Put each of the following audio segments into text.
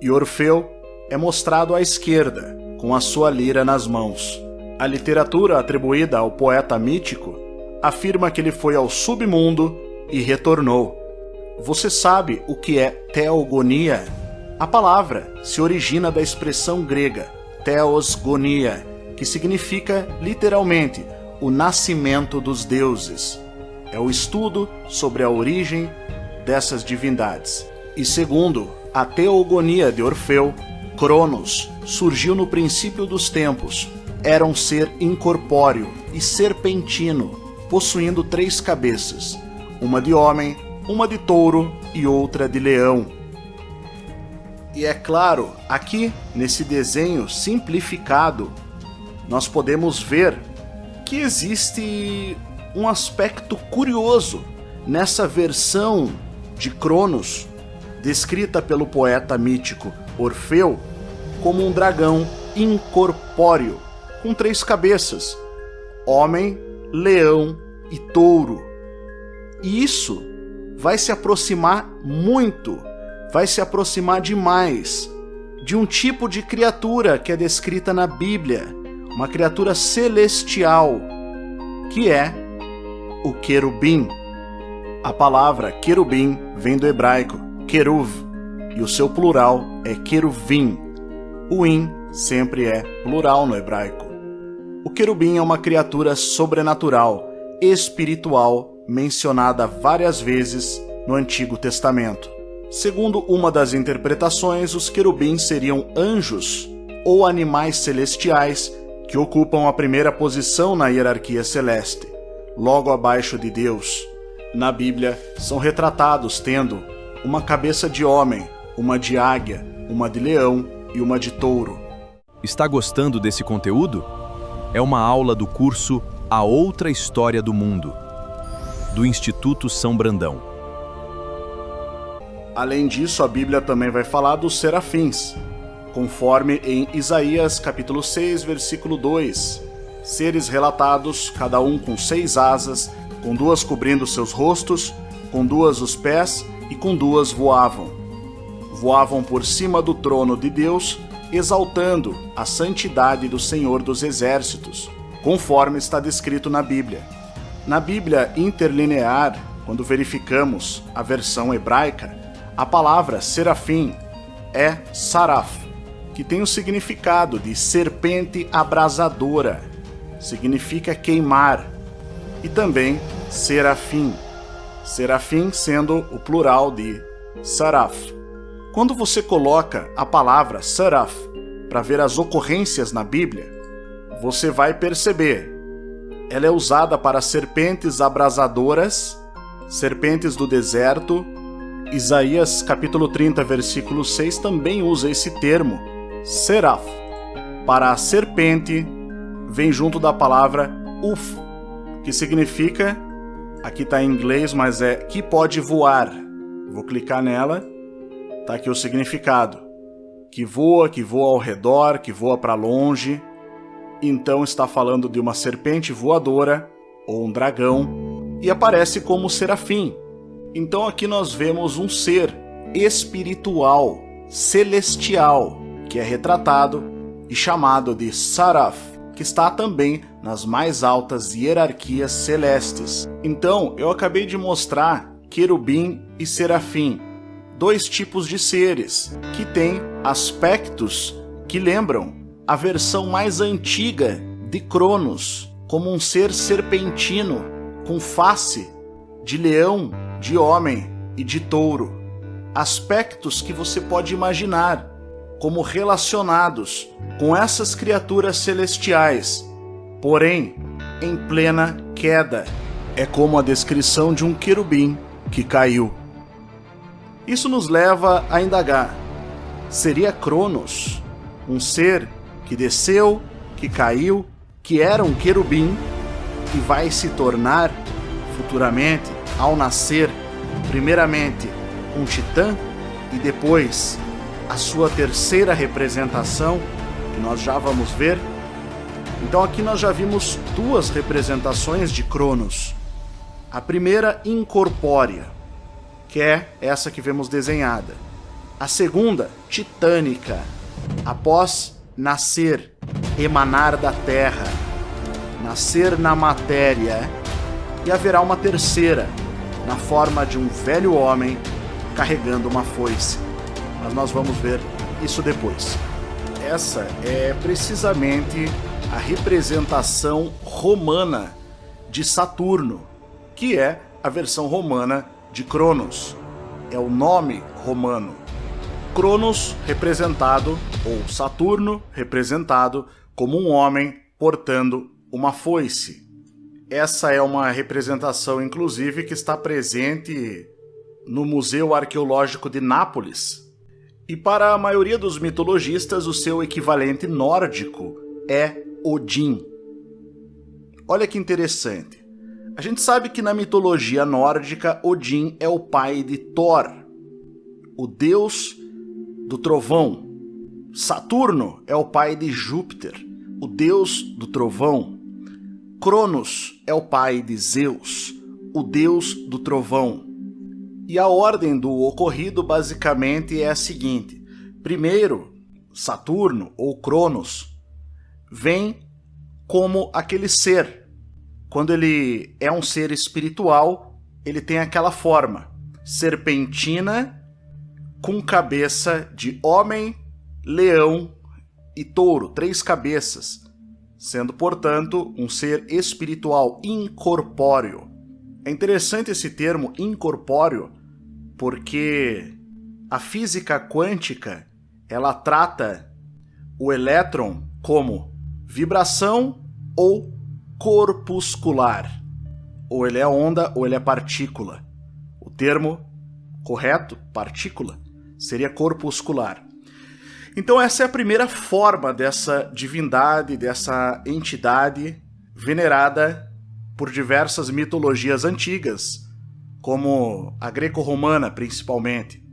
e Orfeu é mostrado à esquerda, com a sua lira nas mãos. A literatura atribuída ao poeta mítico afirma que ele foi ao submundo e retornou. Você sabe o que é teogonia? A palavra se origina da expressão grega theosgonia, que significa literalmente o nascimento dos deuses. É o estudo sobre a origem dessas divindades. E segundo a teogonia de Orfeu, Cronos surgiu no princípio dos tempos. Era um ser incorpóreo e serpentino, possuindo 3 cabeças, uma de homem, uma de touro e outra de leão. E é claro, aqui nesse desenho simplificado, nós podemos ver que existe um aspecto curioso nessa versão de Cronos, descrita pelo poeta mítico Orfeu como um dragão incorpóreo, com 3 cabeças, homem, leão e touro. E isso vai se aproximar muito, vai se aproximar demais de um tipo de criatura que é descrita na Bíblia, uma criatura celestial, que é o querubim. A palavra querubim vem do hebraico queruv, e o seu plural é queruvim. O in sempre é plural no hebraico. O querubim é uma criatura sobrenatural, espiritual, mencionada várias vezes no Antigo Testamento. Segundo uma das interpretações, os querubins seriam anjos ou animais celestiais que ocupam a primeira posição na hierarquia celeste, logo abaixo de Deus. Na Bíblia, são retratados tendo uma cabeça de homem, uma de águia, uma de leão e uma de touro. Está gostando desse conteúdo? É uma aula do curso A Outra História do Mundo, do Instituto São Brandão. Além disso, a Bíblia também vai falar dos serafins, conforme em Isaías capítulo 6, versículo 2. Seres relatados, cada um com 6 asas, com 2 cobrindo seus rostos, com 2 os pés e com 2 voavam. Voavam por cima do trono de Deus, exaltando a santidade do Senhor dos Exércitos, conforme está descrito na Bíblia. Na Bíblia interlinear, quando verificamos a versão hebraica, a palavra serafim é saraf, que tem o significado de serpente abrasadora, significa queimar, e também serafim, serafim sendo o plural de saraf. Quando você coloca a palavra saraf para ver as ocorrências na Bíblia, você vai perceber, ela é usada para serpentes abrasadoras, serpentes do deserto. Isaías capítulo 30, versículo 6 também usa esse termo, seraf. Para a serpente, vem junto da palavra uf, que significa, aqui está em inglês, mas é que pode voar. Vou clicar nela, está aqui o significado. Que voa ao redor, que voa para longe. Então está falando de uma serpente voadora, ou um dragão, e aparece como serafim. Então aqui nós vemos um ser espiritual, celestial, que é retratado e chamado de Saraf, que está também nas mais altas hierarquias celestes. Então eu acabei de mostrar querubim e serafim, 2 tipos de seres que têm aspectos que lembram a versão mais antiga de Cronos, como um ser serpentino com face de leão, de homem e de touro. Aspectos que você pode imaginar como relacionados com essas criaturas celestiais, porém em plena queda. É como a descrição de um querubim que caiu. Isso nos leva a indagar: seria Cronos um ser que desceu, que caiu, que era um querubim e vai se tornar futuramente, ao nascer, primeiramente um titã e depois a sua terceira representação, que nós já vamos ver? Então aqui nós já vimos 2 representações de Cronos. A primeira incorpórea, que é essa que vemos desenhada. A segunda, titânica, após nascer, emanar da terra, nascer na matéria. E haverá uma terceira, na forma de um velho homem carregando uma foice. Mas nós vamos ver isso depois. Essa é precisamente a representação romana de Saturno, que é a versão romana de Cronos. É o nome romano. Cronos representado, ou Saturno representado, como um homem portando uma foice. Essa é uma representação, inclusive, que está presente no Museu Arqueológico de Nápoles. E para a maioria dos mitologistas, o seu equivalente nórdico é Odin. Olha que interessante. A gente sabe que na mitologia nórdica, Odin é o pai de Thor, o deus do trovão. Saturno é o pai de Júpiter, o deus do trovão. Cronos é o pai de Zeus, o deus do trovão. E a ordem do ocorrido basicamente é a seguinte. Primeiro, Saturno, ou Cronos, vem como aquele ser. Quando ele é um ser espiritual, ele tem aquela forma serpentina, com cabeça de homem, leão e touro, 3 cabeças, sendo, portanto, um ser espiritual incorpóreo. É interessante esse termo incorpóreo, porque a física quântica, ela trata o elétron como vibração ou corpuscular. Ou ele é onda ou ele é partícula. O termo correto, partícula, seria corpuscular. Então essa é a primeira forma dessa divindade, dessa entidade venerada por diversas mitologias antigas, como a greco-romana principalmente.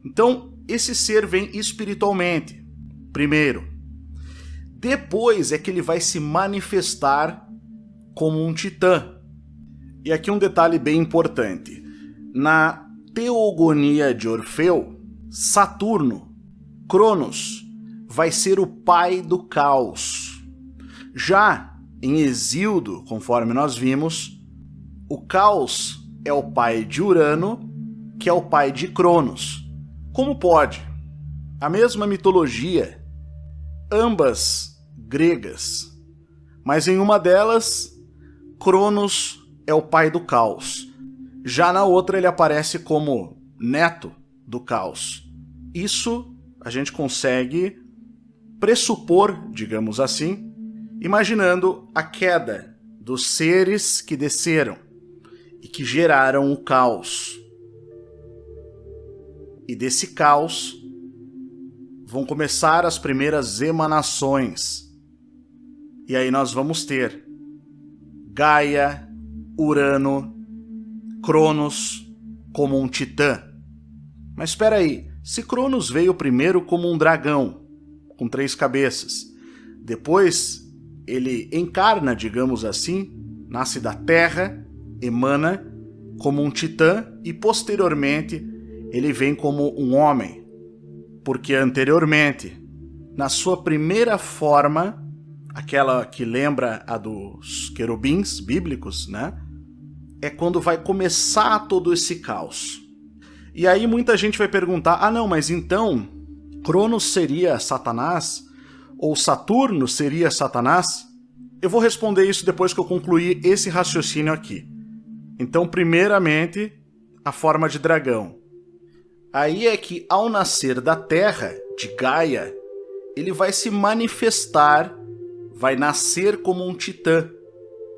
Então esse ser vem espiritualmente, primeiro. Depois é que ele vai se manifestar como um titã. E aqui um detalhe bem importante. Na Teogonia de Orfeu, Saturno, Cronos, vai ser o pai do caos. Já em Hesíodo, conforme nós vimos, o caos é o pai de Urano, que é o pai de Cronos. Como pode? A mesma mitologia, ambas gregas, mas em uma delas, Cronos é o pai do caos. Já na outra ele aparece como neto do caos. Isso a gente consegue pressupor, digamos assim, imaginando a queda dos seres que desceram e que geraram o caos. E desse caos vão começar as primeiras emanações. E aí nós vamos ter Gaia, Urano, Cronos como um titã. Mas espera aí, se Cronos veio primeiro como um dragão, com 3 cabeças, depois ele encarna, digamos assim, nasce da terra, emana como um titã e posteriormente ele vem como um homem, porque anteriormente, na sua primeira forma, aquela que lembra a dos querubins bíblicos, né? É quando vai começar todo esse caos. E aí muita gente vai perguntar, ah não, mas então Cronos seria Satanás? Ou Saturno seria Satanás? Eu vou responder isso depois que eu concluir esse raciocínio aqui. Então, primeiramente, a forma de dragão. Aí é que ao nascer da Terra, de Gaia, ele vai se manifestar, vai nascer como um titã.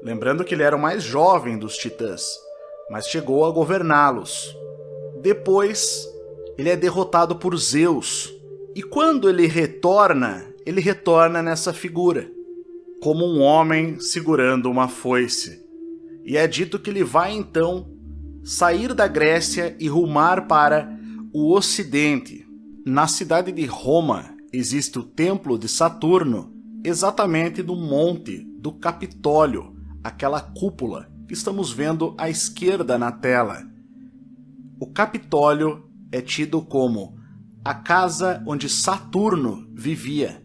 Lembrando que ele era o mais jovem dos titãs, mas chegou a governá-los. Depois, ele é derrotado por Zeus. E quando ele retorna nessa figura, como um homem segurando uma foice. E é dito que ele vai então sair da Grécia e rumar para o Ocidente. Na cidade de Roma existe o Templo de Saturno, exatamente no Monte do Capitólio, aquela cúpula que estamos vendo à esquerda na tela. O Capitólio é tido como a casa onde Saturno vivia.